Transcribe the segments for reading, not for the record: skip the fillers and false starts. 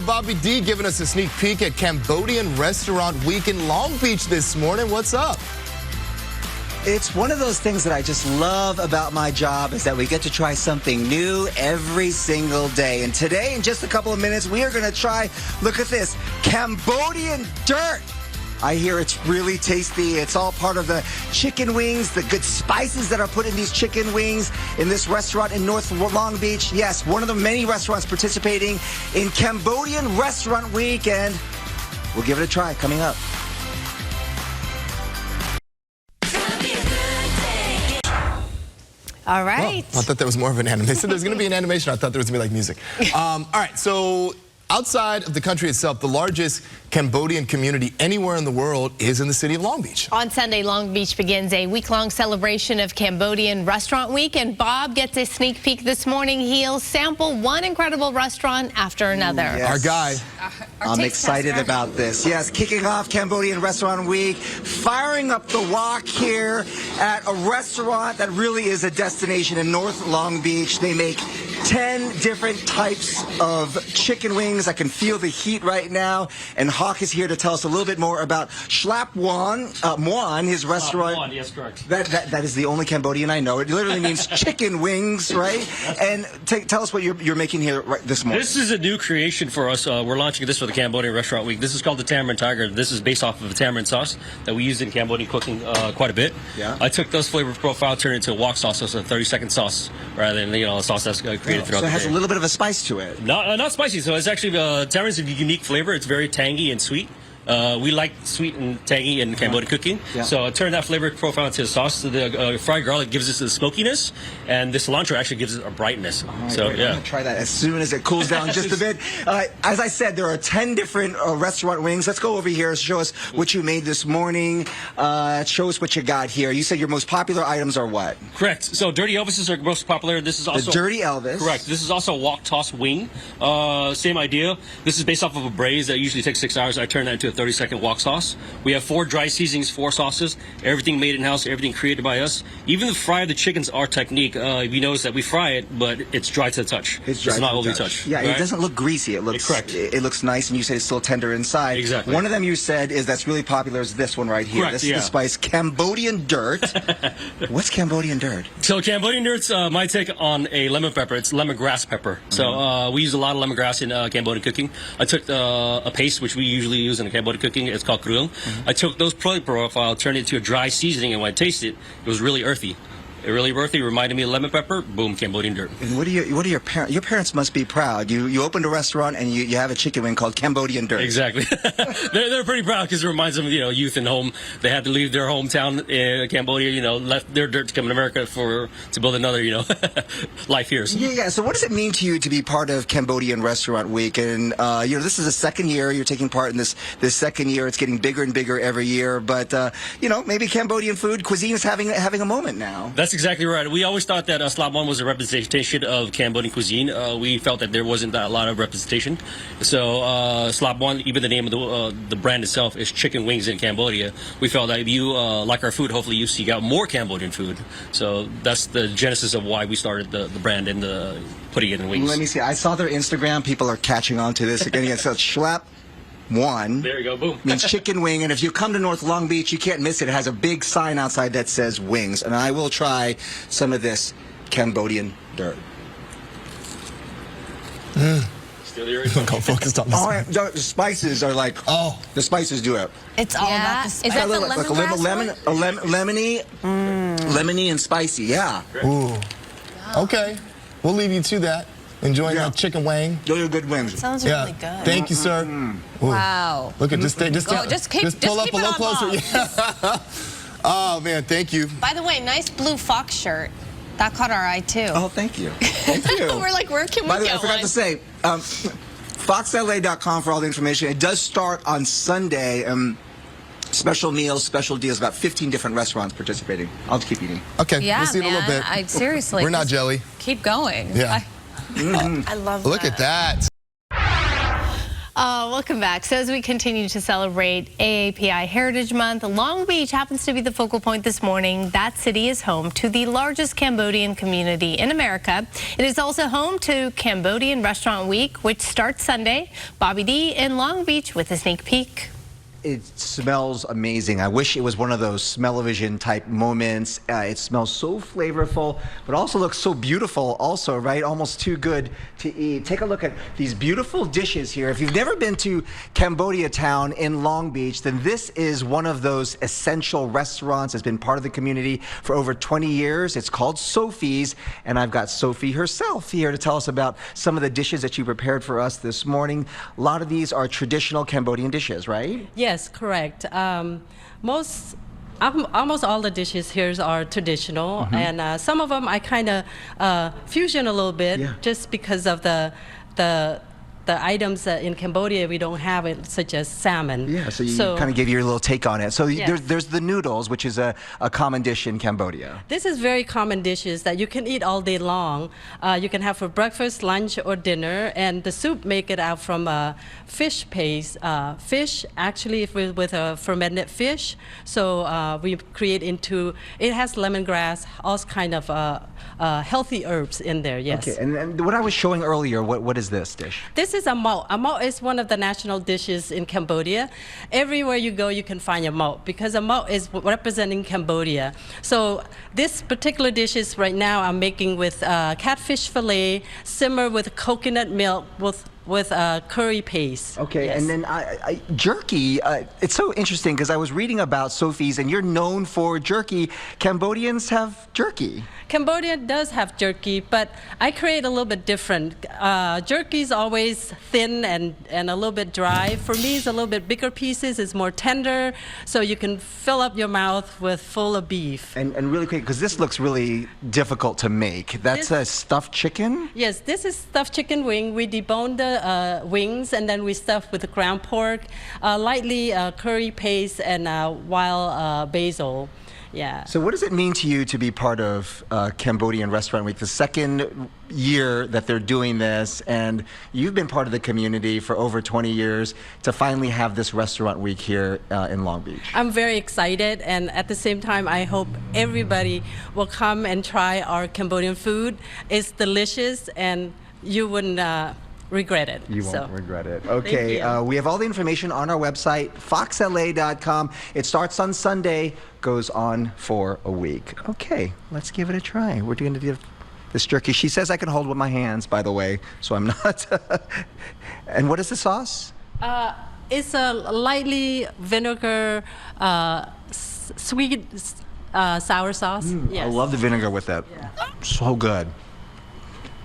Bobby D giving us a sneak peek at Cambodian Restaurant Week in Long Beach this morning. What's up? It's one of those things that I just love about my job is that we get to try something new every single day. And today, in just a couple of minutes, we are going to try, look at this, Cambodian dirt. I hear it's really tasty. It's all part of the chicken wings, the good spices that are put in these chicken wings in this restaurant in North Long Beach. Yes, one of the many restaurants participating in Cambodian Restaurant Week, and we'll give it a try coming up. All right. Oh, I thought that was more of an animation. They said there was going to be an animation. I thought there was going to be like music. All right, so outside of the country itself, the largest Cambodian community anywhere in the world is in the city of Long Beach. On Sunday, Long Beach begins a week-long celebration of Cambodian Restaurant Week, and Bob gets a sneak peek this morning. He'll sample one incredible restaurant after another. Yes. Our guy. I'm excited about this. Yes, kicking off Cambodian Restaurant Week, firing up the walk here at a restaurant that really is a destination in North Long Beach. They make 10 different types of chicken wings. I can feel the heat right now. And Hawk is here to tell us a little bit more about Shlap Muan, his restaurant. Muan, yes, correct. That is the only Cambodian I know. It literally means chicken wings, right? And tell us what you're making here this morning. This is a new creation for us. We're launching this for the Cambodian Restaurant Week. This is called the Tamarind Tiger. This is based off of a tamarind sauce that we use in Cambodian cooking quite a bit. Yeah. I took those flavor profile, turned it into a wok sauce, so it's a 30-second sauce rather than a sauce that's created throughout the day. So it has a little bit of a spice to it. Not spicy. So it's actually tamarind is a unique flavor. It's very tangy and sweet. We like sweet and tangy in Cambodian cooking. Yeah. So I turned that flavor profile into a sauce. So the fried garlic gives us the smokiness, and the cilantro actually gives it a brightness. Right, so great. yeah. I'm going to try that as soon as it cools down just a bit. As I said, there are 10 different restaurant wings. Let's go over here. Show us what you made this morning. Show us what you got here. You said your most popular items are what? Correct. So Dirty Elvis is our most popular. This is also The Dirty Elvis. Correct. This is also a wok toss wing. Same idea. This is based off of a braise that usually takes 6 hours. I turned that into a 30-second wok sauce. We have 4 dry seasonings, 4 sauces, everything made in-house, everything created by us. Even the fry of the chicken's our technique. If you notice that we fry it, but it's dry to the touch. It's dry not to overly the touch. touch. Yeah, right? It doesn't look greasy. It looks Correct. It looks nice, and you said it's still tender inside. Exactly. One of them you said is that's really popular is this one right here. Correct, This is the spice Cambodian dirt. What's Cambodian dirt? So Cambodian dirt's my take on a lemon pepper. It's lemongrass pepper. So we use a lot of lemongrass in Cambodian cooking. I took a paste, which we usually use in Cambodian cooking. It's called kruong. I took those profile, turned it into a dry seasoning, and when I tasted it, it was really earthy. Really earthy, reminded me of lemon pepper. Boom, Cambodian dirt. And what are your parents? Your parents must be proud. You opened a restaurant and you have a chicken wing called Cambodian dirt. Exactly. they're pretty proud because it reminds them of youth and home. They had to leave their hometown in Cambodia. Left their dirt to come to America to build another life here. So. Yeah. So what does it mean to you to be part of Cambodian Restaurant Week? And this is the second year you're taking part in this second year. It's getting bigger and bigger every year. But maybe Cambodian food cuisine is having a moment now. That's exactly right. We always thought that Shlap Muan was a representation of Cambodian cuisine. We felt that there wasn't a lot of representation. So Shlap Muan, even the name of the brand itself, is chicken wings in Cambodia. We felt that if you like our food, hopefully you seek out more Cambodian food. So that's the genesis of why we started the brand and putting it in wings. Let me see. I saw their Instagram. People are catching on to this. Again, it's Shlap Muan. There you go, boom. Means chicken wing, and if you come to North Long Beach, you can't miss it. It has a big sign outside that says wings, and I will try some of this Cambodian dirt. Still the original. Look how focused on this. The spices are like, the spices do it. It's all about the spice. Is that like a lemony, lemony and spicy, yeah. Ooh. Okay, we'll leave you to that. Enjoying that chicken wing. Those are good wings. Sounds really good. Thank you, sir. Wow. Look at just pull up a little closer. Yeah. Oh man, thank you. By the way, nice blue fox shirt. That caught our eye too. Oh, thank you. Thank you. We're like, where can we By the way, get I forgot one? to say, foxla.com for all the information. It does start on Sunday. Special meals, special deals, about 15 different restaurants participating. I'll just keep eating. Okay, Yeah, we'll see in a little bit. I seriously. We're not jelly. Keep going. Yeah. I love that. Look at that. Welcome back. So as we continue to celebrate AAPI Heritage Month, Long Beach happens to be the focal point this morning. That city is home to the largest Cambodian community in America. It is also home to Cambodian Restaurant Week, which starts Sunday. Bobby D in Long Beach with a sneak peek. It smells amazing. I wish it was one of those smell-o-vision type moments. It smells so flavorful, but also looks so beautiful also, right? Almost too good to eat. Take a look at these beautiful dishes here. If you've never been to Cambodia Town in Long Beach, then this is one of those essential restaurants. It's been part of the community for over 20 years. It's called Sophie's, and I've got Sophie herself here to tell us about some of the dishes that you prepared for us this morning. A lot of these are traditional Cambodian dishes, right? Yes, correct. Almost all the dishes here are traditional, and some of them I kind of fusion a little bit, just because of the items in Cambodia we don't have it, such as salmon. Yeah, so you kind of give your little take on it. So there's the noodles, which is a common dish in Cambodia. This is very common dishes that you can eat all day long. You can have for breakfast, lunch, or dinner. And the soup make it out from fish paste. Fish, actually, with a fermented fish. So we create into, it has lemongrass, all kind of healthy herbs in there, yes. Okay, and what I was showing earlier, what is this dish? This is a malt. A malt is one of the national dishes in Cambodia. Everywhere you go, you can find a malt, because a malt is representing Cambodia. So this particular dish is right now I'm making with catfish fillet, simmer with coconut milk with curry paste. Okay, yes. and then jerky. It's so interesting because I was reading about Sophie's, and you're known for jerky. Cambodians have jerky. Cambodia does have jerky, but I create a little bit different. Jerky is always thin and a little bit dry. For me, it's a little bit bigger pieces. It's more tender, so you can fill up your mouth with full of beef. And really quick, because this looks really difficult to make. That's a stuffed chicken? Yes, this is stuffed chicken wing. We debone the wings, and then we stuff with the ground pork, lightly curry paste, and wild basil. Yeah. So what does it mean to you to be part of Cambodian Restaurant Week, the second year that they're doing this, and you've been part of the community for over 20 years, to finally have this Restaurant Week here in Long Beach? I'm very excited, and at the same time, I hope everybody will come and try our Cambodian food. It's delicious, and you wouldn't regret it. You won't regret it. Okay, we have all the information on our website, foxla.com. It starts on Sunday, goes on for a week. Okay, let's give it a try. We're going to do this jerky. She says I can hold with my hands, by the way, so I'm not. And what is the sauce? It's a lightly vinegar, sweet, sour sauce. Yes. I love the vinegar with that. Yeah. So good.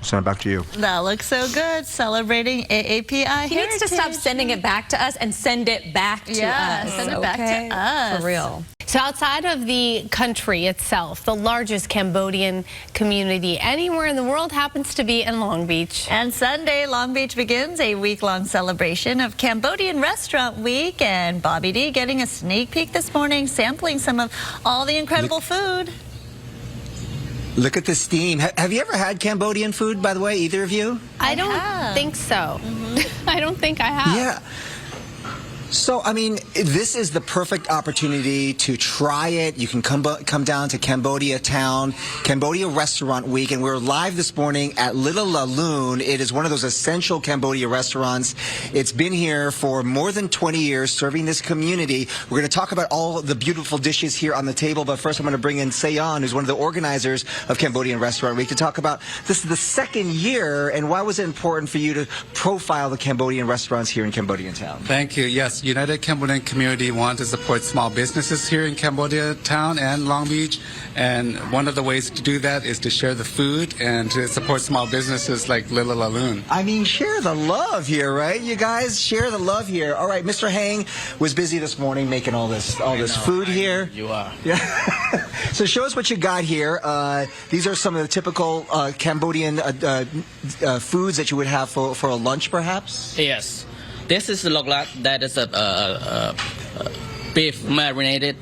Send it back to you. That looks so good. Celebrating AAPI He needs to stop sending it back to us and send it back to us. Send it back to us. For real. So outside of the country itself, the largest Cambodian community anywhere in the world happens to be in Long Beach. And Sunday, Long Beach begins a week-long celebration of Cambodian Restaurant Week. And Bobby D getting a sneak peek this morning, sampling some of all the incredible food. Look at the steam. Have you ever had Cambodian food, by the way, either of you? I don't think so. I don't think I have. Yeah. So, I mean, this is the perfect opportunity to try it. You can come down to Cambodia Town, Cambodia Restaurant Week, and we're live this morning at Little La Lune. It is one of those essential Cambodia restaurants. It's been here for more than 20 years, serving this community. We're going to talk about all the beautiful dishes here on the table, but first I'm going to bring in Seyon, who's one of the organizers of Cambodian Restaurant Week, to talk about this is the second year, and why was it important for you to profile the Cambodian restaurants here in Cambodian Town? Thank you. Yes. United Cambodian Community want to support small businesses here in Cambodia Town and Long Beach, and one of the ways to do that is to share the food and to support small businesses like Little La Lune. I mean, share the love here, right? You guys share the love here. All right, Mr. Hang was busy this morning making all this food here. You are. Yeah. So show us what you got here. These are some of the typical Cambodian foods that you would have for a lunch, perhaps? Yes. This is lok lak. That is a beef marinated,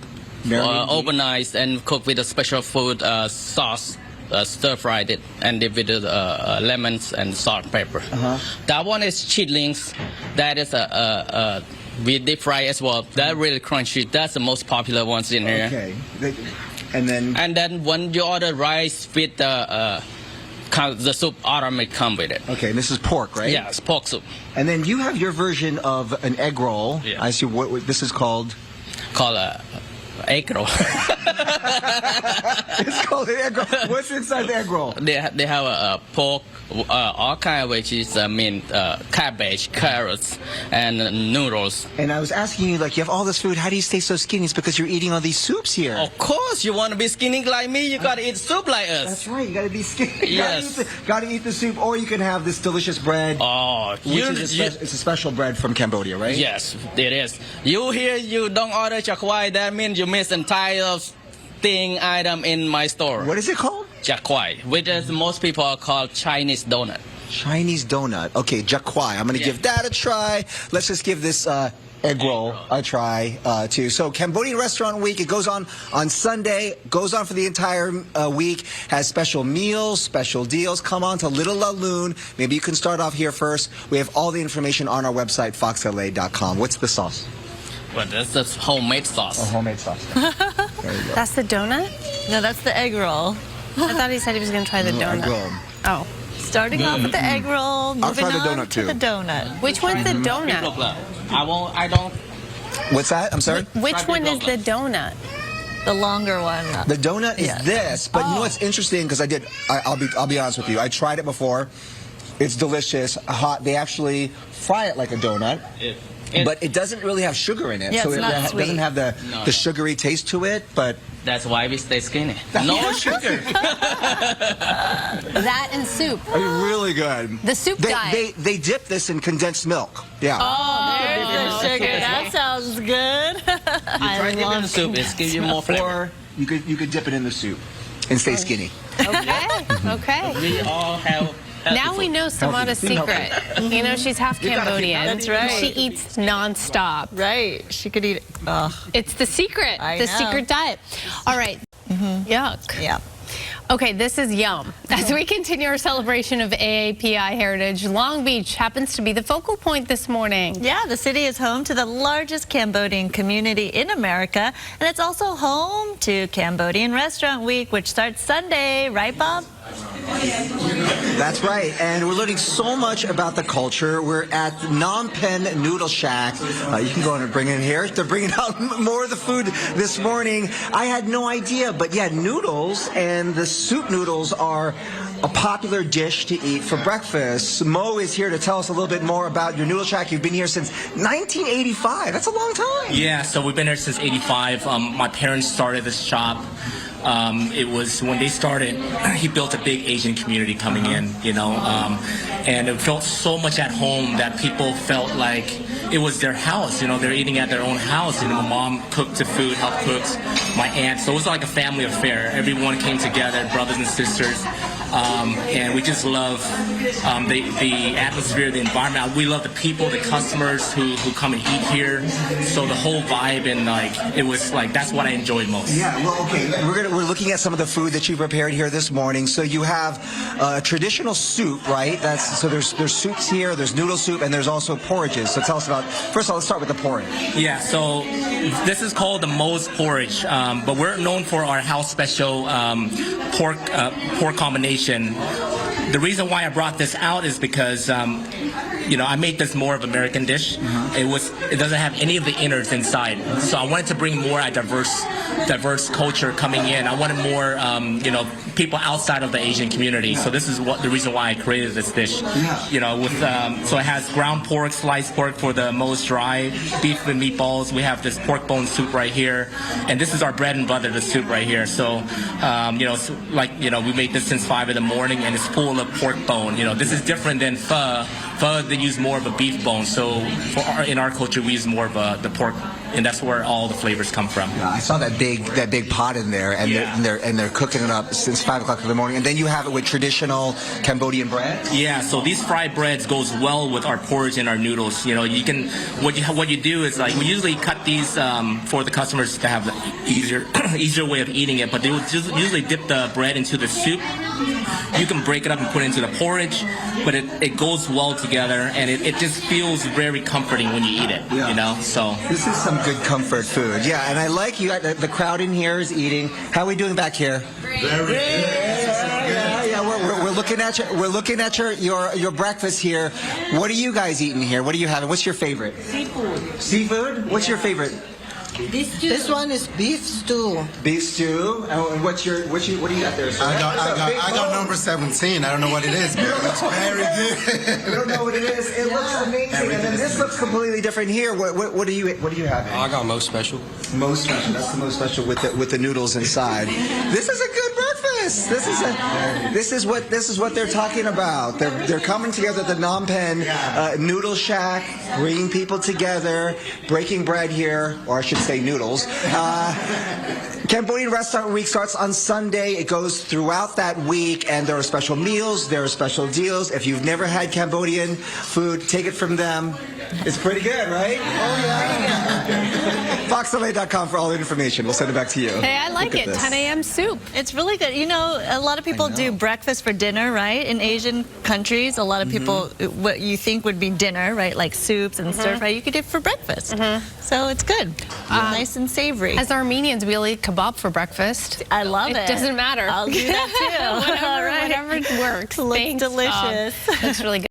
overnight and cooked with a special food sauce. stir-fried it and dip with lemons and salt and pepper. That one is chitlings. That is we deep fry as well. They're really crunchy. That's the most popular ones in here. Okay. And then when you order rice with the soup automatically come with it. Okay, and this is pork, right? Yeah, it's pork soup. And then you have your version of an egg roll. Yeah. I see what this is called. Called egg roll. It's called an egg roll. What's inside the egg roll? They have a pork, all kind of veggies, cabbage, carrots, and noodles. And I was asking you, like, you have all this food. How do you stay so skinny? It's because you're eating all these soups here. Of course, you want to be skinny like me, you gotta eat soup like us. That's right. You gotta be skinny. Yes. Gotta eat the soup, or you can have this delicious bread. Oh, It's a special bread from Cambodia, right? Yes, it is. You here, you don't order chak kwai, that means you miss entire item in my store. What is it called? Chak kwai, which is most people call Chinese donut. Chinese donut. Okay, jakwai. I'm going to give that a try. Let's just give this egg roll a try too. So Cambodian Restaurant Week, it goes on Sunday, goes on for the entire week, has special meals, special deals. Come on to Little La Lune. Maybe you can start off here first. We have all the information on our website, foxla.com. What's the sauce? Well, that's the homemade sauce. Homemade sauce. There you go. That's the donut? No, that's the egg roll. I thought he said he was going to try the donut. Egg roll. Oh. Starting off with the egg roll, moving try the on donut, to too. the donut. Which one's the donut? I don't. What's that? I'm sorry? Which one is the donut? The longer one. The donut is this, but you know what's interesting? Because I'll be honest with you. I tried it before. It's delicious, hot. They actually fry it like a donut. But it doesn't really have sugar in it, Yeah, so it's it not doesn't sweet. have the sugary taste to it. But That's why we stay skinny. No sugar. That and soup. really good. The soup diet. They dip this in condensed milk. Yeah. There's the sugar. That sounds good. Try dipping the soup. It gives you more flavor. Or you could dip it in the soup and stay skinny. Okay. Okay. We all have. Now we know Samara's secret. You know, she's half Cambodian. That's right. She eats nonstop. Right. She could eat it. It's the secret. I the know. secret diet. All right. Yuck. Yeah. Okay, this is yum. As we continue our celebration of AAPI heritage, Long Beach happens to be the focal point this morning. Yeah, the city is home to the largest Cambodian community in America, and it's also home to Cambodian Restaurant Week, which starts Sunday, right, Bob? That's right, and we're learning so much about the culture. We're at Phnom Penh Noodle Shack. You can go in and bring it in here. They're bringing out more of the food this morning. I had no idea, but yeah, noodles and the soup noodles are a popular dish to eat for breakfast. Mo is here to tell us a little bit more about your noodle shack. You've been here since 1985. That's a long time. Yeah, so we've been here since 85. My parents started this shop. It was when they started, he built a big Asian community coming in, you know, and it felt so much at home that people felt like it was their house, you know, they're eating at their own house. You know, my mom cooked the food, helped cooks, my aunt, so it was like a family affair. Everyone came together, brothers and sisters. And we just love the atmosphere, the environment. We love the people, the customers who come and eat here. So the whole vibe and like it was like that's what I enjoyed most. Yeah, well, okay. We're looking at some of the food that you prepared here this morning. So you have traditional soup, right? So there's soups here. There's noodle soup, and there's also porridges. So tell us about. First of all, let's start with the porridge. Yeah. So this is called the Mo's porridge, but we're known for our house special pork combination. The reason why I brought this out is because you know, I made this more of an American dish. It doesn't have any of the innards inside, so I wanted to bring more diverse culture coming in. I wanted more you know, people outside of the Asian community. So this is the reason why I created this dish. You know, with so it has ground pork, sliced pork for the most dry, beef and meatballs. We have this pork bone soup right here, and this is our bread and butter, the soup right here. So you know, like you know, we made this since 5 in the morning, and it's full of pork bone. You know, this is different than pho. Pho, they use more of a beef bone. So in our culture, we use more of the pork and that's where all the flavors come from. I saw that big pot in there, and they're cooking it up since 5 o'clock in the morning, and then you have it with traditional Cambodian bread. Yeah, so these fried breads goes well with our porridge and our noodles. You know, you can what you do is like we usually cut these for the customers to have the easier way of eating it, but they would just usually dip the bread into the soup. You can break it up and put it into the porridge, but it goes well together, and it just feels very comforting when you eat it. Yeah. You know, so this is some good comfort food. Yeah, and I like you. The crowd in here is eating. How are we doing back here? Very good. Yeah, we're looking at your breakfast here. What are you guys eating here? What are you having? What's your favorite? Seafood. Seafood? What's your favorite? Beef stew. This one is beef stew. Beef stew. And what do you got there, sir? I got number 17. I don't know what it is, but it looks very good. You don't know what it is? It looks amazing. And then this looks completely different here. What do you having? I got most special. Most special. That's the most special with the noodles inside. This is a good breakfast. This is what they're talking about. They're coming together at the Phnom Penh Noodle Shack, bringing people together, breaking bread here, or I should say noodles. Cambodian Restaurant Week starts on Sunday. It goes throughout that week, and there are special meals, there are special deals. If you've never had Cambodian food, take it from them. It's pretty good, right? Oh, yeah. FoxLA.com for all the information. We'll send it back to you. Hey, I like it. 10 a.m. soup. It's really good. You know, a lot of people do breakfast for dinner, right? In Asian countries, a lot of people, what you think would be dinner, right? Like soups and stir fry, you could do for breakfast. So it's good. Nice and savory. As Armenians, we'll eat kebab for breakfast. I love it. It doesn't matter. I'll do that too. Whatever works. Looks Thanks, delicious. Looks really good.